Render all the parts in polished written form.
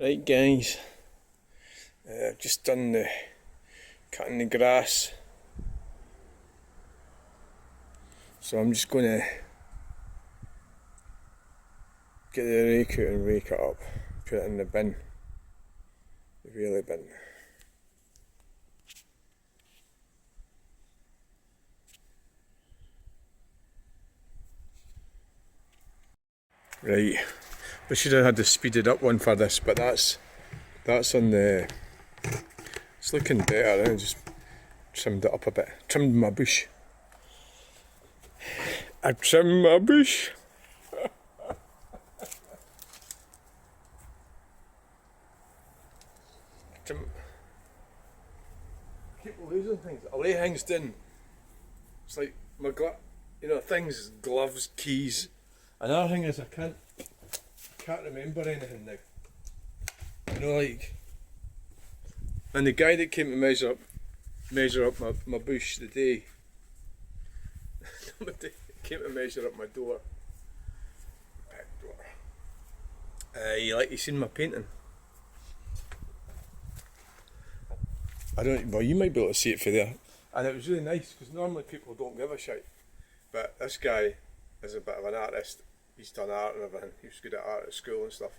Right guys, I've just done the cutting the grass, so I'm just going to get the rake out and rake it up, put it in the bin, the wheelie bin. Right, we should have had the speeded up one for this, but that's on the, it's looking better. I just trimmed it up a bit, trimmed my bush. I trimmed my bush. I keep losing things. I lay things down. It's like my things, gloves, keys. Another thing is I can't remember anything now. Like, and the guy that came to measure up my bush the day, came to measure up my door, back door. He seen my painting. Well, you might be able to see it from there. And it was really nice, because normally people don't give a shit. But this guy is a bit of an artist. He's done art and everything. He was good at art at school and stuff.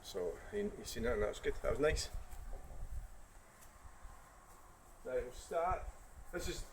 So he seen it and that was good. That was nice. Now we'll start. This is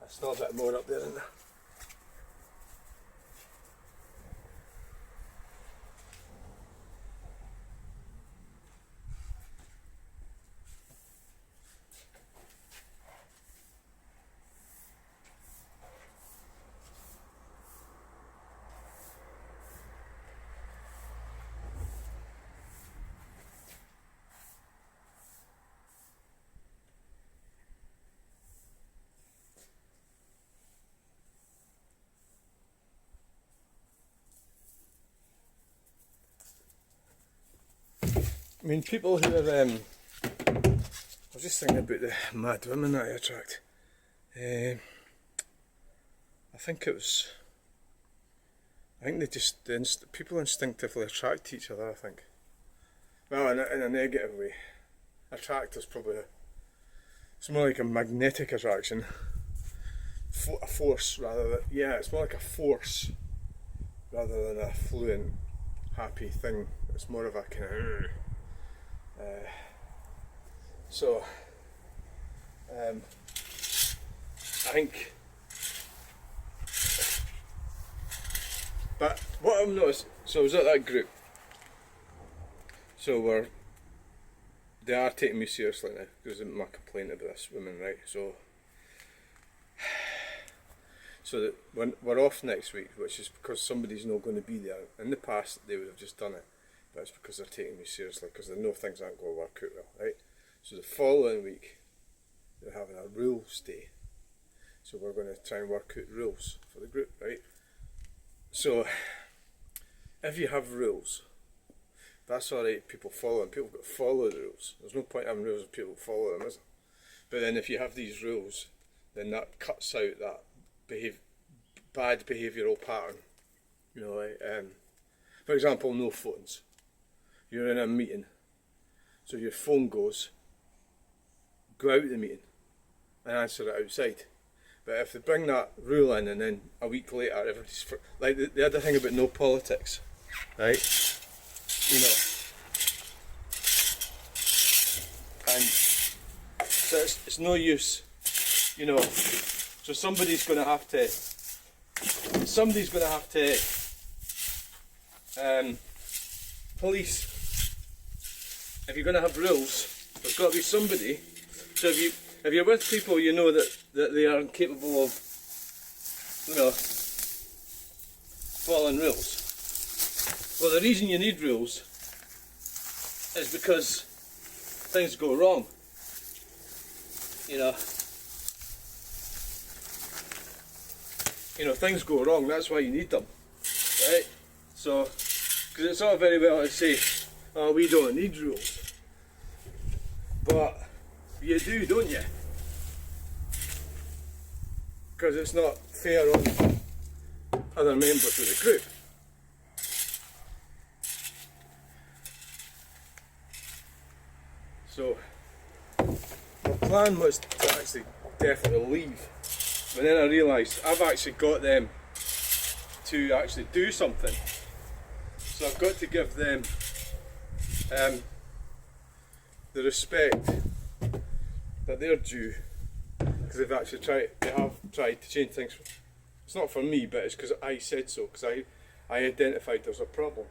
still a bit more up there, isn't there? I mean, people who are, I was just thinking about the mad women that I attract. I think people instinctively attract each other, I think. Well, in a negative way. Attract is probably, it's more like a magnetic attraction. A force rather than, yeah, it's more like a force rather than a fluent, happy thing. It's more of a kind of, I think, but what I've noticed, so I was at that group, so they are taking me seriously now, because of my complaint about this woman, right, so that when we're off next week, which is because somebody's not going to be there. In the past they would have just done it, but it's because they're taking me seriously, because they know things aren't going to work out well, right? So the following week they're having a rules day, so we're going to try and work out rules for the group, right? So if you have rules, that's alright, people follow them. People got to follow the rules. There's no point having rules if people follow them, is there? But then if you have these rules, then that cuts out that bad behavioural pattern. You know, like, for example, no phones. You're in a meeting, so your phone goes, go out of the meeting and answer it outside. But if they bring that rule in and then a week later everybody's like the other thing about no politics, right? You know, and so it's no use, you know. So somebody's going to have to police. If you're going to have rules, there's got to be somebody. So if you're with people, you know that they are incapable of, you know, following rules. Well, the reason you need rules is because things go wrong. You know, things go wrong. That's why you need them, right? So, because it's all very well to say, "Oh, we don't need rules," but you do, don't you? Because it's not fair on other members of the group. So my plan was to actually definitely leave, but then I realised I've actually got them to actually do something, so I've got to give them the respect that they're due, because they have tried to change things. It's not for me, but it's because I said so, because I identified there's a problem.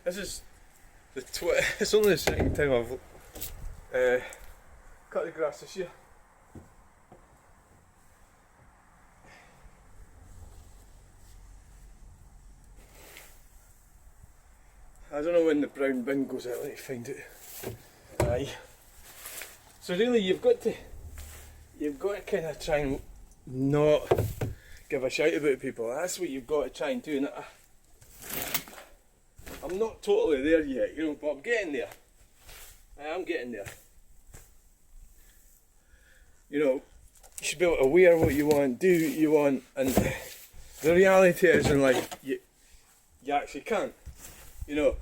This is it's only the second time I've cut the grass this year. I don't know when the brown bin goes out, let me find it. Aye. So really you've got to kind of try and not give a shite about people. That's what you've got to try and do. And I'm not totally there yet, you know, but I'm getting there. I am getting there. You know, you should be able to wear what you want, do what you want, and the reality is in life, you actually can't. You know,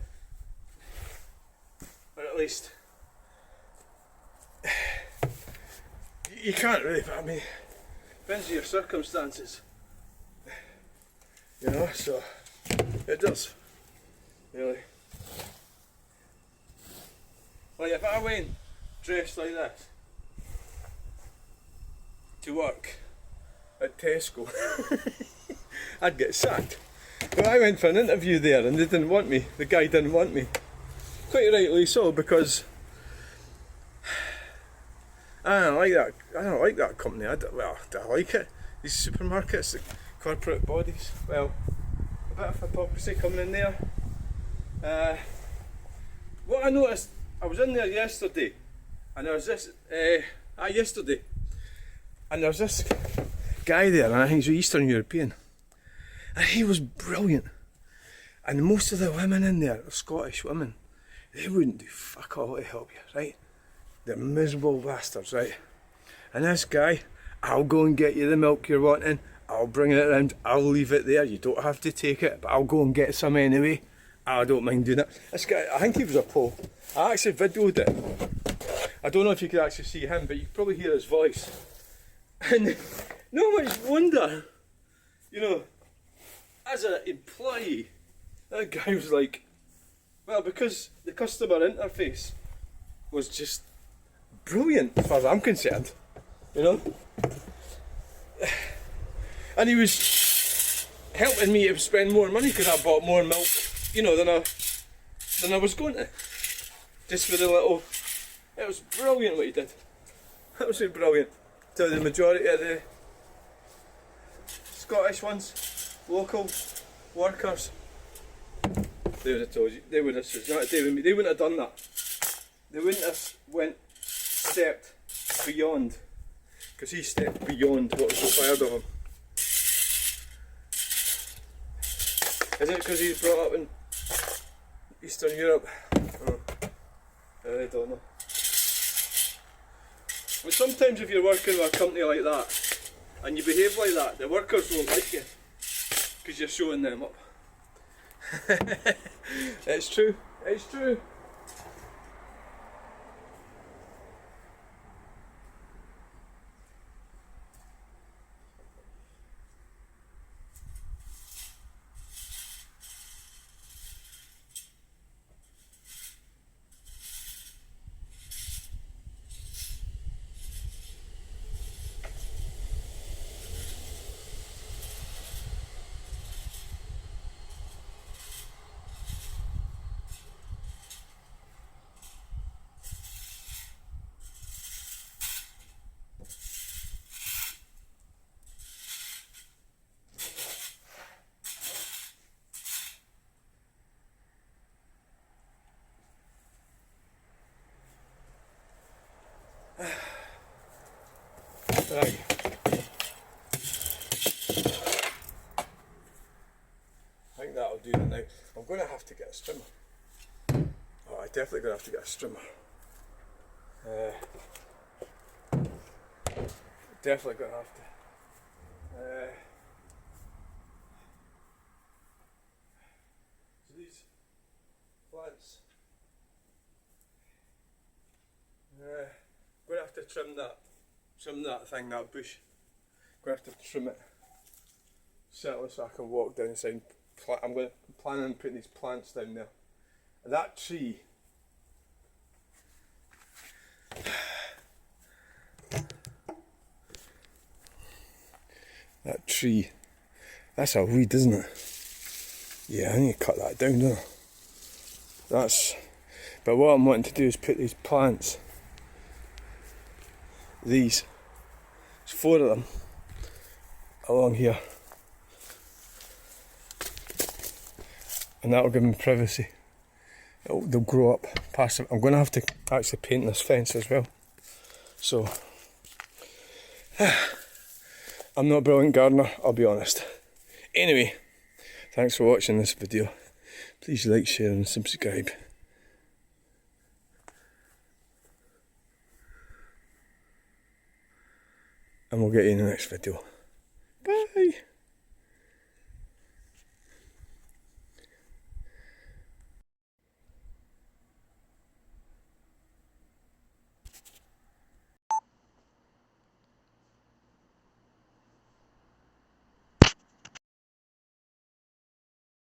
or at least you can't really, but I mean, depends on your circumstances, you know, so it does, really. Like if I went dressed like this to work at Tesco, I'd get sacked. But I went for an interview there and they didn't want me, the guy didn't want me. Quite rightly so, because I don't like that company. Do I like it? These supermarkets, the corporate bodies, well, a bit of hypocrisy coming in there. What I noticed, I was in there yesterday, and there was this, and there was this guy there, and I think he's Eastern European, and he was brilliant. And most of the women in there are Scottish women. They wouldn't do fuck all to help you, right? They're miserable bastards, right? And this guy, I'll go and get you the milk you're wanting, I'll bring it around, I'll leave it there, you don't have to take it, but I'll go and get some anyway. I don't mind doing it. This guy, I think he was a Pole. I actually videoed it. I don't know if you could actually see him, but you could probably hear his voice. And no much wonder, you know, as an employee, that guy was like, well, because the customer interface was just brilliant as far as I'm concerned, you know. And he was helping me to spend more money because I bought more milk, you know, than I was going to. Just for the little, it was brilliant what he did. Absolutely brilliant. So the majority of the Scottish ones, local workers, they would have told you, they would have said, they wouldn't have done that. They wouldn't have stepped beyond, because he stepped beyond what was required of him. Is it because he's brought up in Eastern Europe? Oh, I don't know. But sometimes if you're working with a company like that, and you behave like that, the workers won't like you, because you're showing them up. It's true, it's true. Right. I think that'll do it now. I'm going to have to get a strimmer. Oh, I'm definitely going to have to get a strimmer. Definitely going to have to. So these plants, I'm going to have to trim that thing, that bush. I'm going to have to trim it, certainly, so I can walk down inside. I'm planning on putting these plants down there. And that tree, that's a weed, isn't it? Yeah, I need to cut that down, don't I? But what I'm wanting to do is put these plants, there's 4 of them along here, and that'll give them privacy. They'll grow up past them. I'm going to have to actually paint this fence as well. So, I'm not a brilliant gardener, I'll be honest. Anyway, thanks for watching this video. Please like, share and subscribe. And we'll get you in the next video.